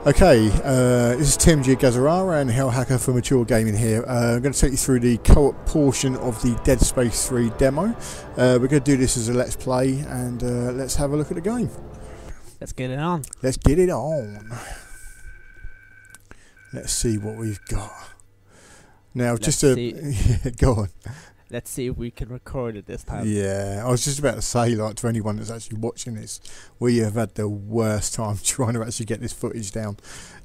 Okay, this is TMG Gazzara and Hellhacker for Mature Gaming here. I'm going to take you through the co-op portion of the Dead Space 3 demo. We're going to do this as a let's play, and let's have a look at the game. Let's get it on. Let's get it on. Let's see what we've got. Now, yeah, go on. Let's see if we can record it this time. Yeah, I was just about to say, like, to anyone that's actually watching this, we have had the worst time trying to actually get this footage down.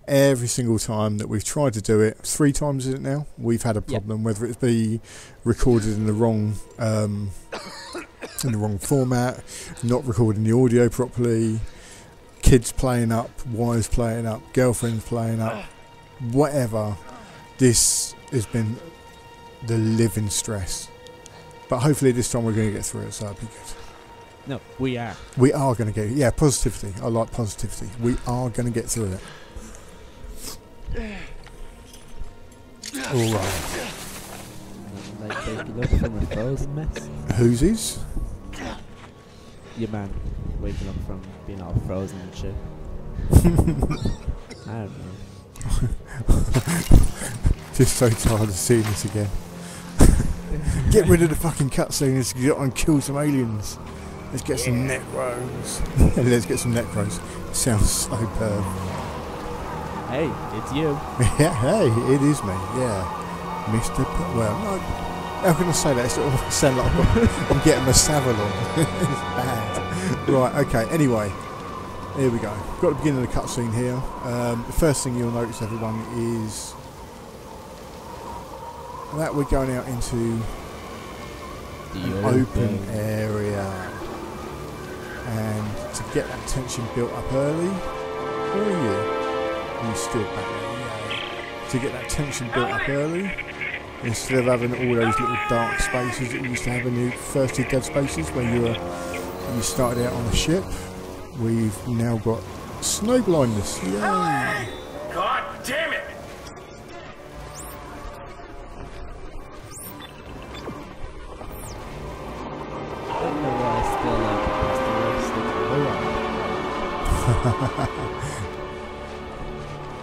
Every single time that we've tried to do it, 3 times is it now, we've had a problem, whether it be recorded in the wrong format, not recording the audio properly, kids playing up, wives playing up, girlfriends playing up, whatever. This has been the living stress. But hopefully this time we're going to get through it, so that'll be good. No, we are. We are going to get it. Yeah, positivity. I like positivity. We are going to get through it. Alright. Like waking up from a frozen mess. Whose is? Your man waking up from being all frozen and shit. I don't know. Just so tired of seeing this again. Get rid of the fucking cutscene. Let's get on and kill some aliens. Let's get some necros. Let's get some necros. Sounds so perv. Hey, it's you. Yeah, hey, it is me. Yeah, Mr. Well, no, how can I say that? It's almost sound like I'm getting my Savalon. It's bad. Right. Okay. Anyway, here we go. Got the beginning of the cutscene here. The first thing you'll notice, everyone, is that we're going out into an open area, and to get that tension built up early. Who are you? You still back there? Yeah. To get that tension built up early, instead of having all those little dark spaces that you used to have in the first 2 Dead Spaces, where you started out on a ship, we've now got snow blindness. Yay! God damn it!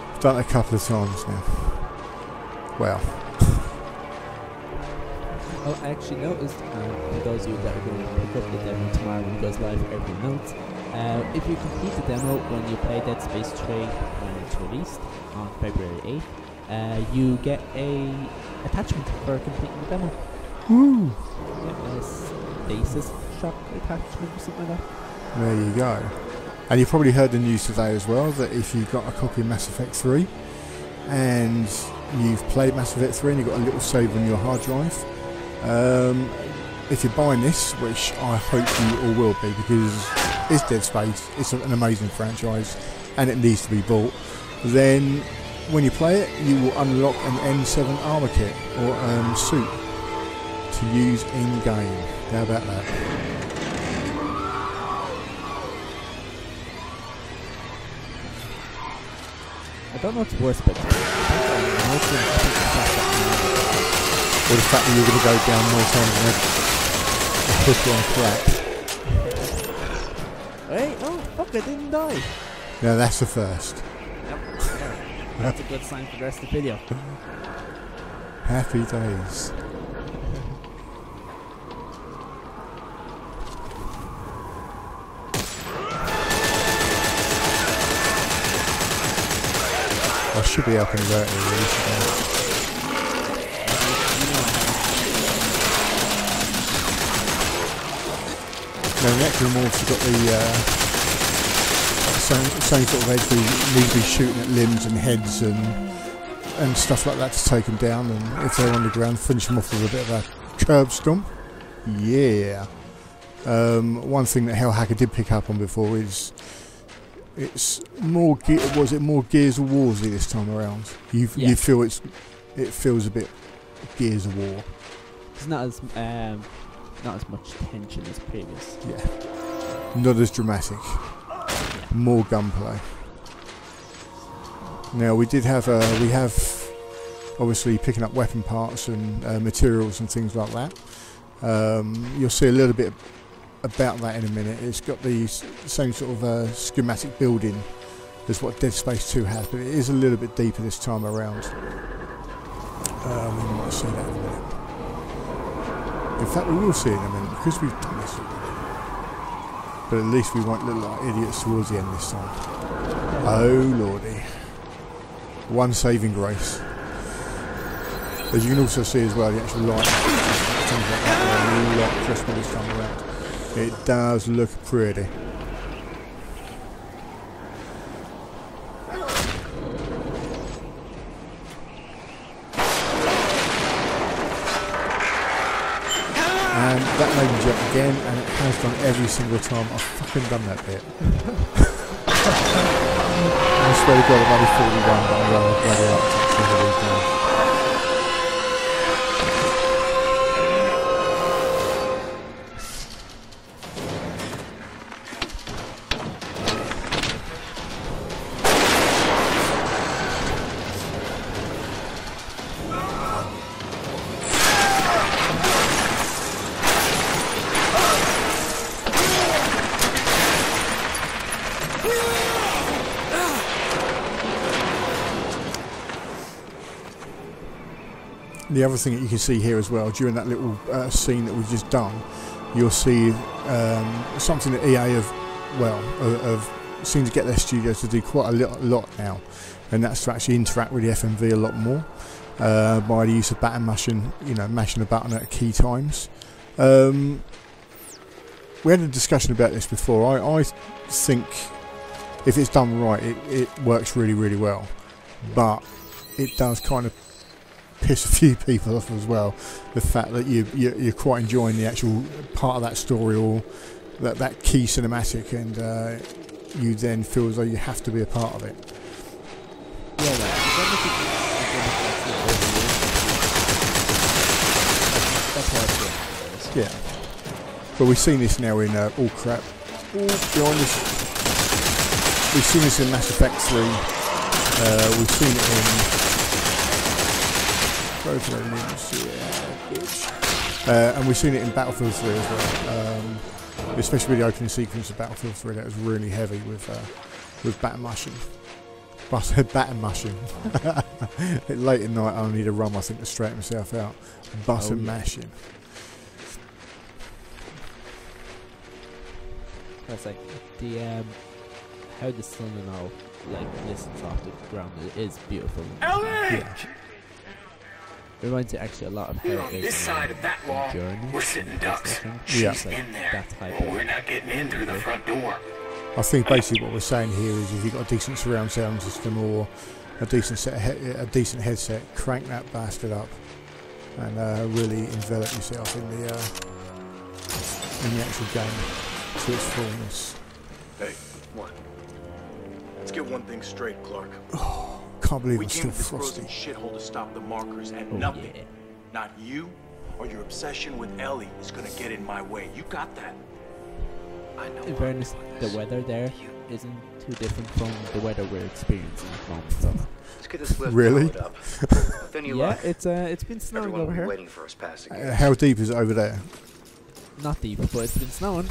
I've done it a couple of times now. Well. Oh, I actually noticed, for those of you that are going to pick up the demo tomorrow when it goes live for every note, if you complete the demo when you play Dead Space 3 when it's released on February 8th, you get a attachment for completing the demo. Woo! Yeah, a stasis shock attachment or something like that. There you go. And you've probably heard the news today as well that if you've got a copy of Mass Effect 3 and you've played Mass Effect 3 and you've got a little save on your hard drive, if you're buying this, which I hope you all will be, because it's Dead Space, it's an amazing franchise and it needs to be bought, then when you play it you will unlock an N7 armor kit or suit to use in game. How about that? I don't know what's worse, but or the fact that you're going to go down more times than a hook on crack. hey, oh fuck, I didn't die. Now that's the first. Yep. That's a good sign for the rest of the video. Happy days. I should be up and vertically really. Now the Necromorphs have got the same sort of edge. We need to be shooting at limbs and heads and stuff like that to take them down, and if they're on the ground, finish them off with a bit of a curb stomp. Yeah. One thing that Hellhacker did pick up on before is it's more more Gears of Warsy this time around. You feel it feels a bit Gears of War. It's not as much tension as previous. Yeah, not as dramatic. More gunplay. Now we have obviously picking up weapon parts and materials and things like that. You'll see a little bit about that in a minute. It's got the same sort of schematic building as what Dead Space 2 has, but it is a little bit deeper this time around. We might see that in a minute. In fact, we will see it in a minute because we've done this already. But at least we won't look like idiots towards the end this time. Oh lordy. One saving grace. As you can also see as well, the actual light, things like that, a lot crisper this time around. It does look pretty. And that made me jump again, and it has done every single time I've fucking done that bit. I swear to God, I'm only 41, but I'm running bloody up to some of these now. The other thing that you can see here as well, during that little scene that we've just done, you'll see something that EA have seemed to get their studios to do quite a lot now, and that's to actually interact with the FMV a lot more by the use of button mashing, mashing the button at key times. We had a discussion about this before. I think if it's done right, it works really, really well, but it does kind of piss a few people off as well, the fact that you're quite enjoying the actual part of that story or that key cinematic, and you then feel as though you have to be a part of it. Yeah, but we've seen this now in oh crap, behind us. We've seen this in Mass Effect 3. We've seen it in and we've seen it in Battlefield 3 as well, especially with the opening sequence of Battlefield 3. That was really heavy with batter mushing. Batter mushing. Late at night, I need a rum, I think, to straighten myself out. Butter mashing. That's like the how the sun and all glistens off the ground. It is beautiful. Ellie! It reminds me actually a lot of how it is this side of that wall. We're sitting ducks. Yeah. In there. We're not getting in through the front door. I think basically what we're saying here is, if you've got a decent surround sound system or a decent decent headset, crank that bastard up and really envelop yourself in the actual game to its fullness. Hey, what? Let's get one thing straight, Clark. Oh, can't believe we it's came still to this frosty. frozen shithole to stop the markers, and nothing, not you or your obsession with Ellie, is gonna get in my way. You got that? I know. In fairness, the weather there isn't too different from the weather we're experiencing at the moment. So. Let's get this lift Really? up. With any luck, it's been snowing everyone over will be here. waiting for us passing. How deep is it over there? Not deep, but it's been snowing.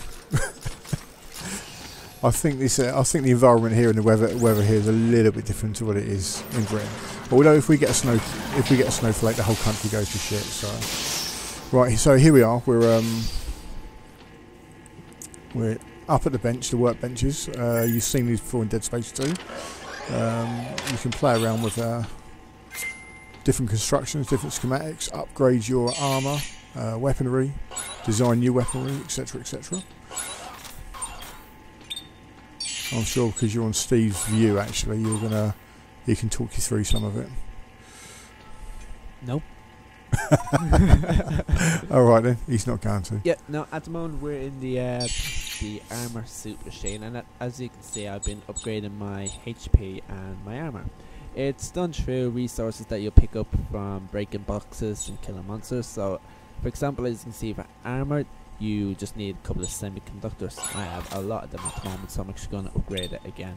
I think the environment here and the weather here is a little bit different to what it is in Britain. Although if we get a snowflake, the whole country goes to shit. So, right, so here we are. We're up at the bench, the work benches. You've seen these before in Dead Space 2. You can play around with different constructions, different schematics, upgrade your armour, weaponry, design new weaponry, etc., etc. I'm sure because you're on Steve's view, actually, he can talk you through some of it. Nope. All right then, he's not going to. Yeah, no. At the moment, we're in the armor suit machine, and as you can see, I've been upgrading my HP and my armor. It's done through resources that you'll pick up from breaking boxes and killing monsters. So, for example, as you can see, for armor, you just need a couple of semiconductors. I have a lot of them at the moment, so I'm actually going to upgrade it again.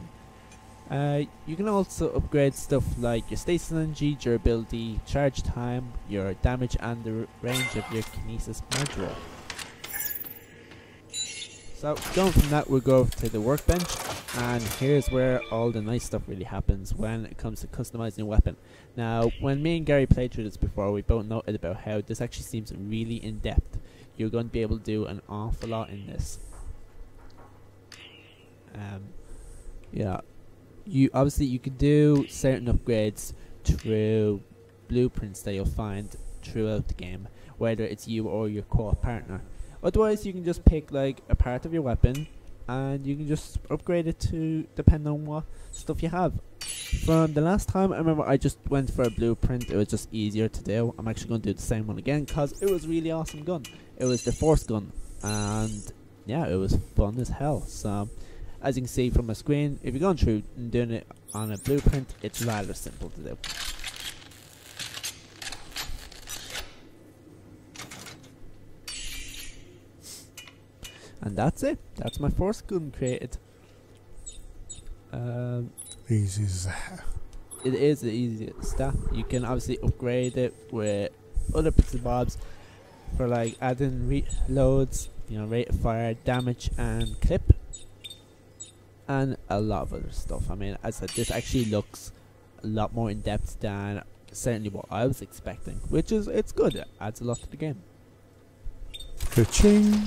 You can also upgrade stuff like your stasis energy, durability, charge time, your damage, and the range of your kinesis module. So going from that, we'll go over to the workbench, And here's where all the nice stuff really happens when it comes to customizing your weapon. Now, when me and Gary played through this before, we both noted about how this actually seems really in depth. You're going to be able to do an awful lot in this. Yeah, you can do certain upgrades through blueprints that you'll find throughout the game, whether it's you or your co-op partner. Otherwise, you can just pick like a part of your weapon and you can just upgrade it to depend on what stuff you have. From the last time, I remember I just went for a blueprint. It was just easier to do. I'm actually going to do the same one again because it was a really awesome gun. It was the Force gun, and yeah, it was fun as hell. So as you can see from my screen, if you're going through and doing it on a blueprint, it's rather simple to do. And that's it. That's my Force gun created. Easy as that. It is the easiest stuff. You can obviously upgrade it with other bits and bobs for like adding reloads, you know, rate of fire, damage, and clip, and a lot of other stuff. I mean, as I said, this actually looks a lot more in depth than certainly what I was expecting, which is it's good. It adds a lot to the game. Ka-ching.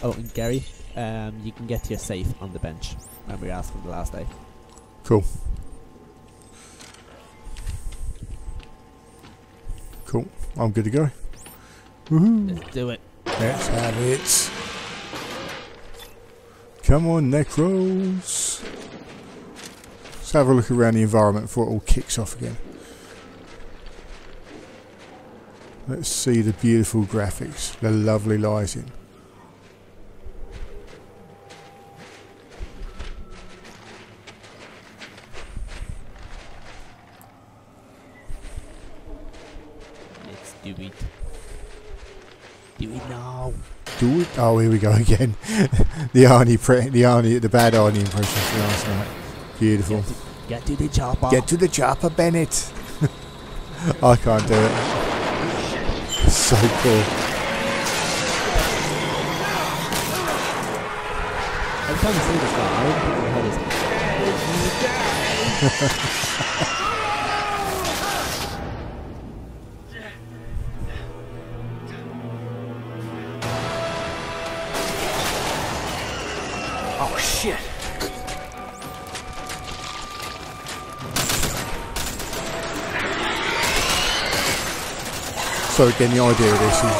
Oh, and Gary, you can get to your safe on the bench. Remember you asked for the last day. Cool. Cool. I'm good to go. Woohoo. Let's do it. Let's have it. Come on, Necros. Let's have a look around the environment before it all kicks off again. Let's see the beautiful graphics, the lovely lighting. Do it now. Do it. Oh, here we go again. the bad Arnie impression from last night. Beautiful. Get to the chopper. Get to the chopper, Bennett. I can't do it. So cool. I'm trying to say this guy. I don't think my head is. Oh shit! So again, the idea of this is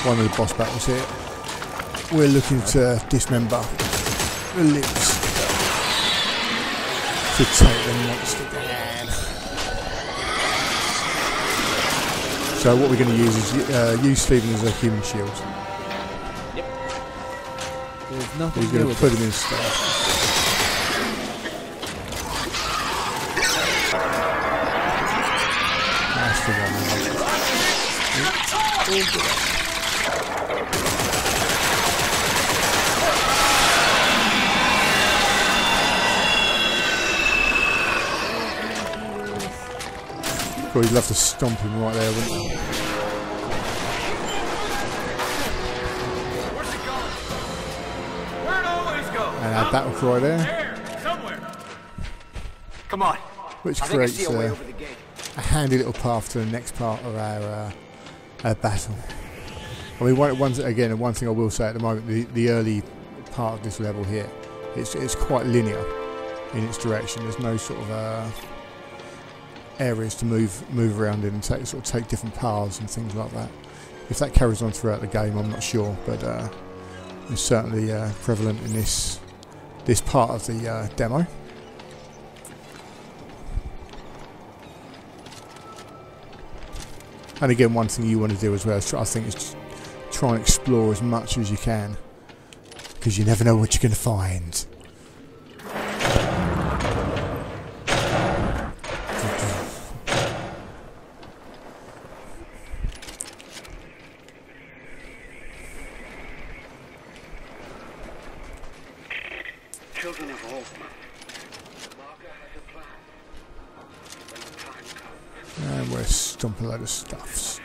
one of the boss battles here. We're looking to dismember the limbs to take the monster down. So what we're going to use is use Stephen as a human shield. There's nothing We're going to put him in stuff. That's the one. God, you'd love to stomp him right there, wouldn't you? Where's it going? Where it always goes? And our battle cry there, There, somewhere. Come on. which I think I creates see a way over the gate. a handy little path to the next part of our battle. I mean, one thing I will say at the moment, the early part of this level here, it's quite linear in its direction. There's no sort of areas to move around in and take different paths and things like that. If that carries on throughout the game, I'm not sure, but it's certainly prevalent in this part of the demo. And again, one thing you want to do as well, I think, is try and explore as much as you can, because you never know what you're going to find. Children of all. Marker has a plan. When the time comes. And we're stomping a load of stuffs.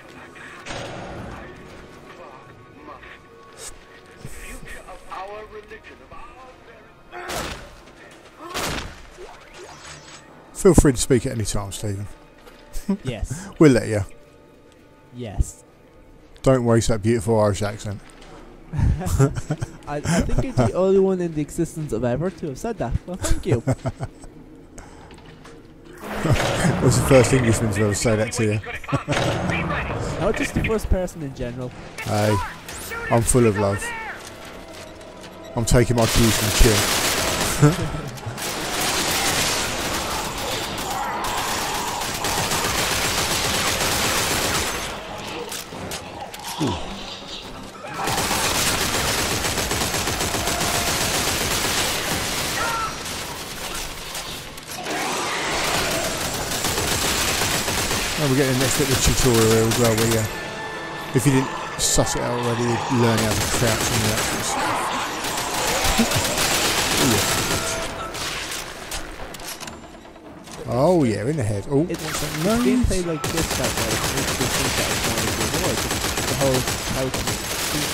The future of our religion, of our very Feel free to speak at any time, Stephen. Yes. We'll let you. Yes. Don't waste that beautiful Irish accent. I think you're the only one in the existence of ever to have said that. Well, thank you. What's the first Englishman to ever say that to you? No, just the first person in general. Hey, I'm full of love. I'm taking my cues from Chill. And we're getting the next bit of the tutorial here as well, where if you didn't suss it out already, you'd learn how to crouch and that sort of stuff. Oh yeah, in the head. Oh, It's gameplay like this that makes me think that it's more like reward. The whole how to shoot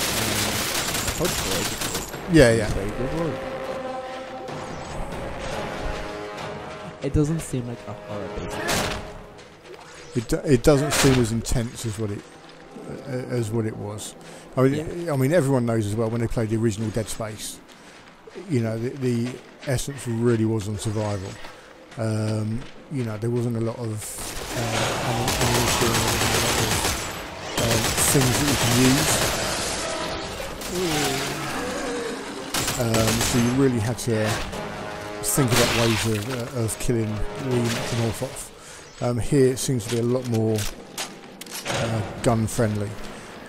yeah. very good word. It doesn't seem like a horror based. It doesn't seem as intense as what it was. I mean, everyone knows as well when they played the original Dead Space. You know, the essence really was on survival. You know, there wasn't a lot of ammunition, there wasn't a lot of things that you can use. So you really had to think about ways of killing the North off. Here it seems to be a lot more gun friendly.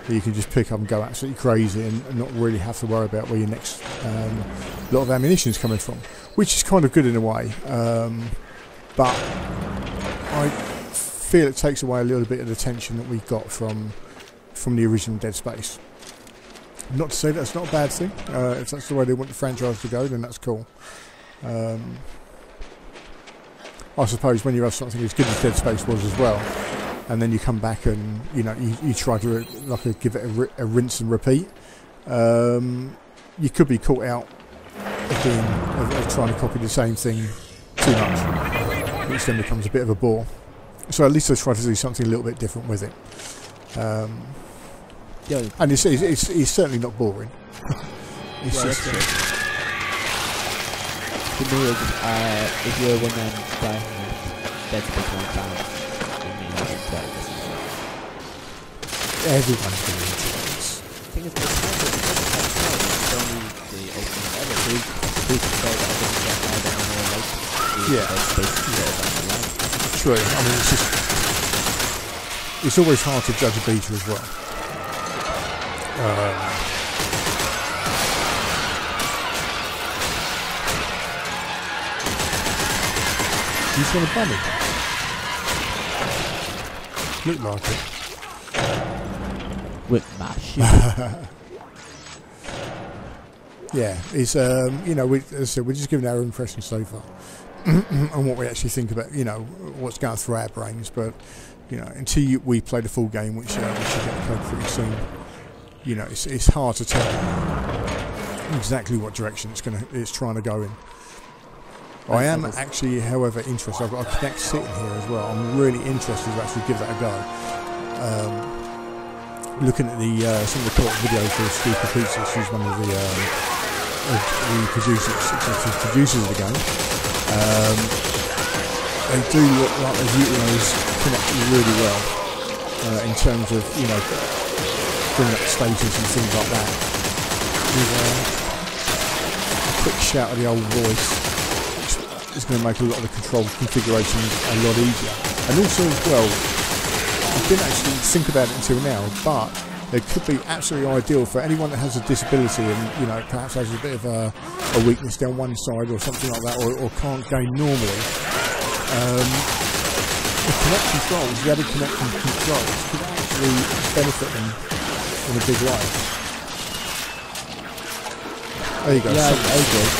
You can just pick up and go absolutely crazy and not really have to worry about where your next lot of ammunition is coming from, which is kind of good in a way. But I feel it takes away a little bit of the tension that we got from the original Dead Space. Not to say that's not a bad thing. If that's the way they want the franchise to go, then that's cool. I suppose when you have something as good as Dead Space was as well, and then you come back and you try to give it a rinse and repeat, you could be caught out of trying to copy the same thing too much, which then becomes a bit of a bore. So at least I try to do something a little bit different with it, and it's certainly not boring. It's just. To me, if you're one man playing Dead Space 1 fan, everyone's going to enjoy this. The thing is, it's only the opening ever. Who's to say that I didn't get out of more like Dead Space 2 True. I mean, it's always hard to judge a beta as well. He's got a bunny. Look like it. with my shoe. Yeah, it's as I said, we're just giving our impressions so far and what we actually think about, what's going through our brains. But until we play the full game, which we should get played pretty soon, it's hard to tell exactly what direction it's trying to go in. I am actually, however, interested. I've got a Kinect sitting here as well. I'm really interested to actually give that a go. Looking at some of the co-op videos for Steve Capuzzi, who's one of the producers of the game. They do look like they've utilised Kinect really well in terms of bringing up status and things like that. With a quick shout of the old voice. It's going to make a lot of the control configurations a lot easier. And also as well, I didn't actually think about it until now, but it could be absolutely ideal for anyone that has a disability and perhaps has a bit of a weakness down one side or something like that, or can't game normally. The Kinect controls, the added connection controls, could actually benefit them in a big way. There you go. Yeah, I agree.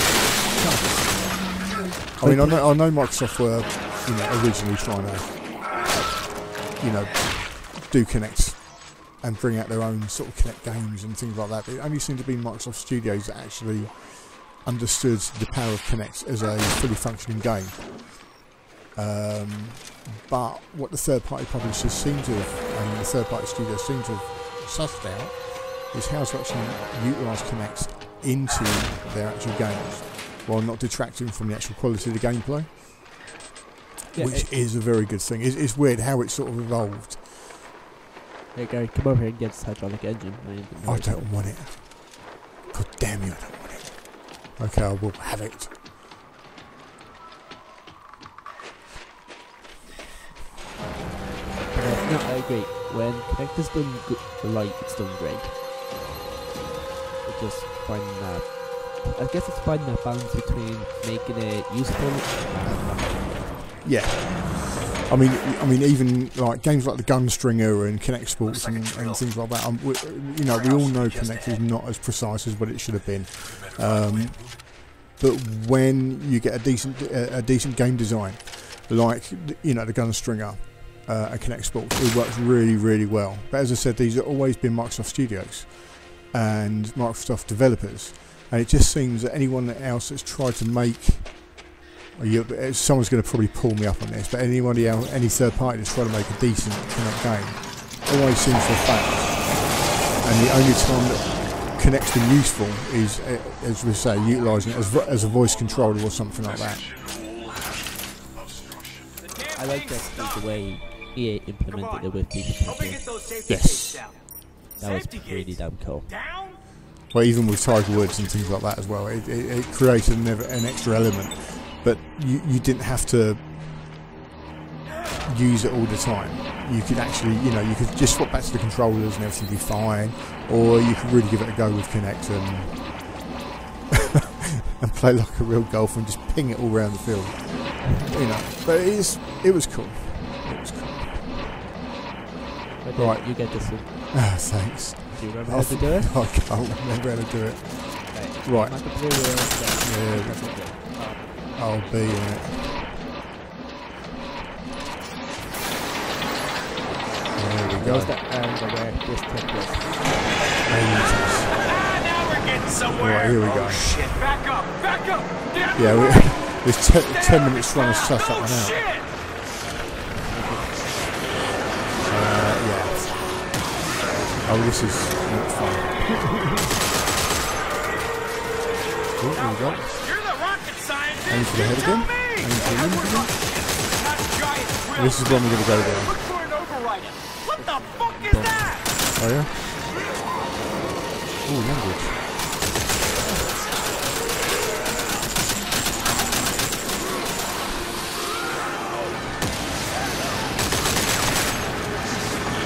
I mean, I know Microsoft were, originally trying to, do Kinect and bring out their own sort of Kinect games and things like that. But it only seemed to be Microsoft Studios that actually understood the power of Kinect as a fully functioning game. But what the third-party publishers seem to have, and the third-party studios seem to have sussed out, is how to actually utilise Kinect into their actual games, while not detracting from the actual quality of the gameplay, which is a very good thing. It's weird how it sort of evolved. Hey Gary, come over here and get this hydraulic engine. I don't want it. God damn you, I don't want it. Okay, I will have it. No, I agree. When Kinect is done good, it's done great. It's just finding that. I guess it's finding that balance between making it useful and yeah. I mean, even like games like the Gunstringer and Kinect Sports and things like that. We all know Kinect is not as precise as what it should have been. But when you get a decent game design, like the Gunstringer and Kinect Sports, it works really, really well. But as I said, these have always been Microsoft Studios and Microsoft developers, and it just seems that anyone else that's tried to make someone's going to probably pull me up on this, but anybody else, any third party that's trying to make a decent Kinect game always seems to fail. And the only time that Kinect's been useful is, as we say, utilising it as a voice controller or something like that. I like the way EA implemented it with people. Yes. That was pretty damn cool. Well, even with Tiger Woods and things like that as well, it created an extra element. But you didn't have to use it all the time. You could actually, you could just swap back to the controllers and everything would be fine, or you could really give it a go with Kinect and play like a real golfer and just ping it all around the field. But it was cool. It was cool. Okay, right, you get this one. Thanks. Do you remember how to do it? I can't remember how to do it. Okay. Right. Yeah. I'll be in it. There we go. Where this took place. Now we're getting somewhere. Right, here we go. Oh, shit. Back up. Yeah, there's 10 minutes trying to suss that one out. Yeah. Oh, this is not fun. Oh, here we go. Aim for the head again. Aim for the limb again. This is when we're going to go down. What the fuck is that? Oh yeah? Oh, language.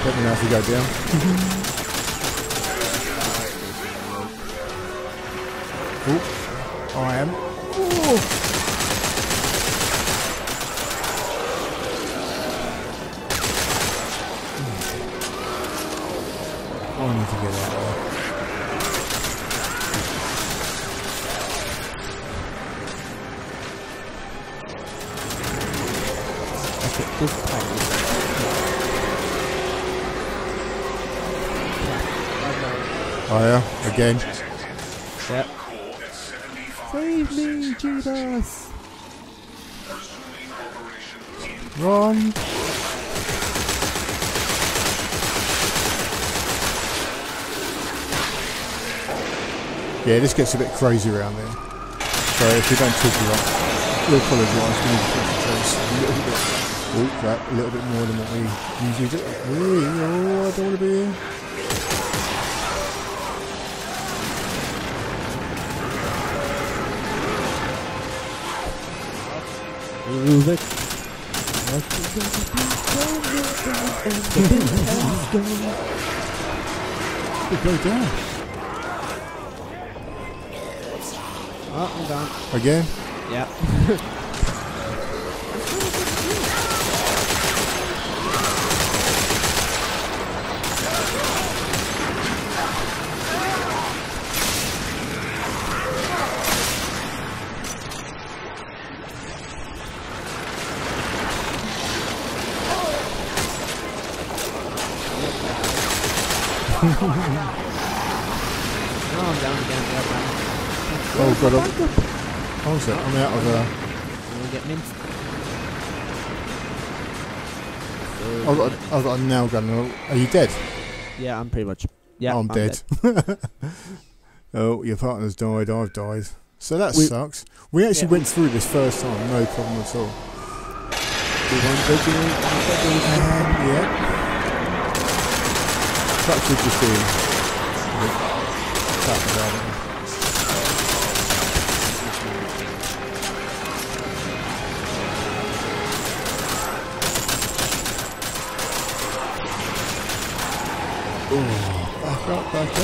Let me know if you go down. Oh, I am. Oh. I need to get out of there. Okay, this time. Oh yeah, again. Yep. Save me, Jesus! Run! Yeah, this gets a bit crazy around there. So if we don't talk a lot, we'll apologise. We need to concentrate a little bit more than what we usually do. Oh, I don't want to be here. Move it. Go down. Oh, I'm gone. Again? Yeah. Oh god, I'm out of You get minced. I've got a nail gun. Are you dead? Yeah, I'm pretty much. Yeah, I'm dead. Oh, your partner's died. I've died. So that sucks. We actually went through this first time, no problem at all. Yeah. That should just be crap about it. Back up, back up.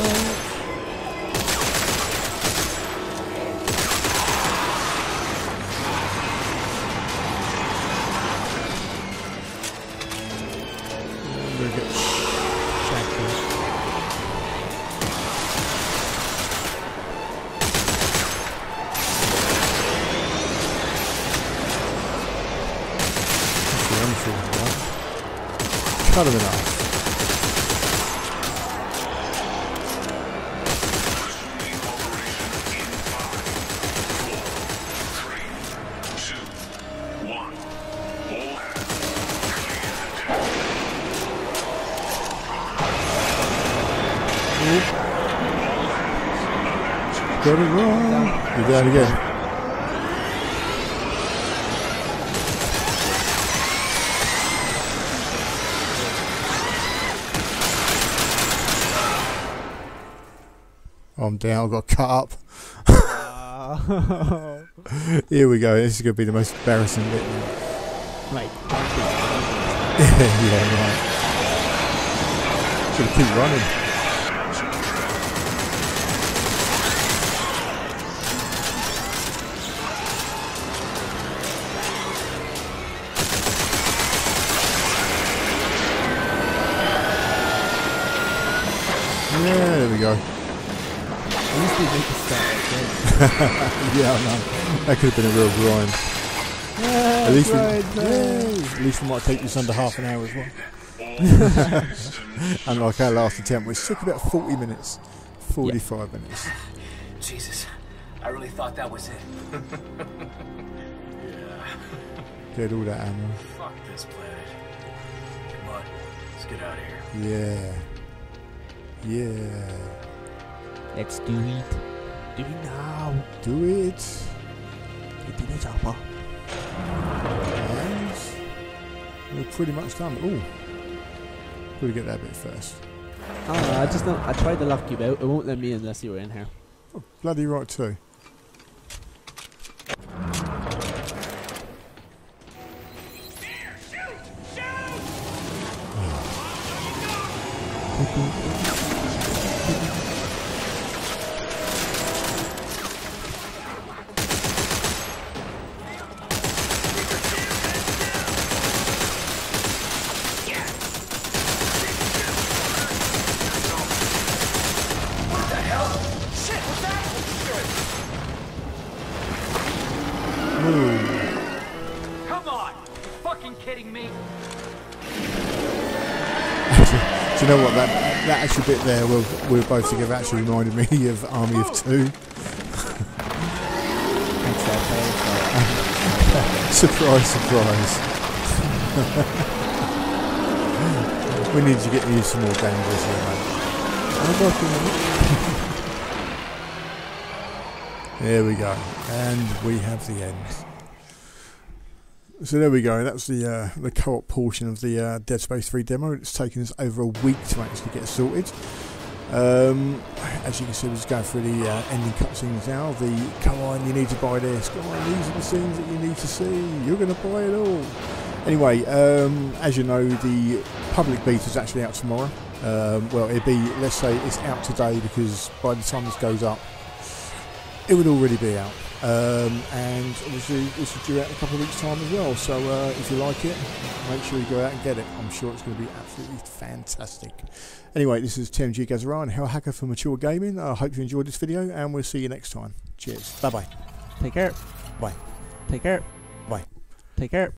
I'm gonna get shackled. That's the Enfield, right? Cut him in half. Got it wrong. You're down again. I'm down. I got cut up. Here we go. This is going to be the most embarrassing bit now. Right. Yeah, right. Should keep running. Yeah, there we go. At least we make a start. Yeah, I know. That could have been a real grind. Yeah, At least we might take this under half an hour as well. Unlike our last attempt, which took about 40 minutes. 45 minutes. Jesus, I really thought that was it. Get all that ammo. Fuck this planet. Come on, let's get out of here. Yeah. Yeah. Let's do it. Do it now. Do it. Get in the chopper. And we're pretty much done. Ooh. We'll get that bit first. Oh, I just don't. I tried to lock you out. It won't let me unless you were in here. Oh, bloody right too. Come on! Fucking kidding me? Do you know what, that actual bit there, we're both together, actually reminded me of Army of Two. Surprise, surprise. We need to get you some more bandages here, mate. There we go, and we have the end. So there we go. That's the co-op portion of the Dead Space 3 demo. It's taken us over a week to actually get sorted. As you can see, we're just going through the ending cutscenes now. Come on, you need to buy this. Come on, these are the scenes that you need to see. You're going to buy it all. Anyway, as you know, the public beta is actually out tomorrow. Well, it'd be, let's say it's out today, because by the time this goes up, it would already be out. And obviously this is due out in a couple of weeks' time as well, so if you like it, make sure you go out and get it. I'm sure it's going to be absolutely fantastic. Anyway, this is TMG Gazzara and Hellhacker for Mature Gaming. I hope you enjoyed this video, and we'll see you next time. Cheers. Bye bye. Take care. Bye. Take care. Bye. Take care.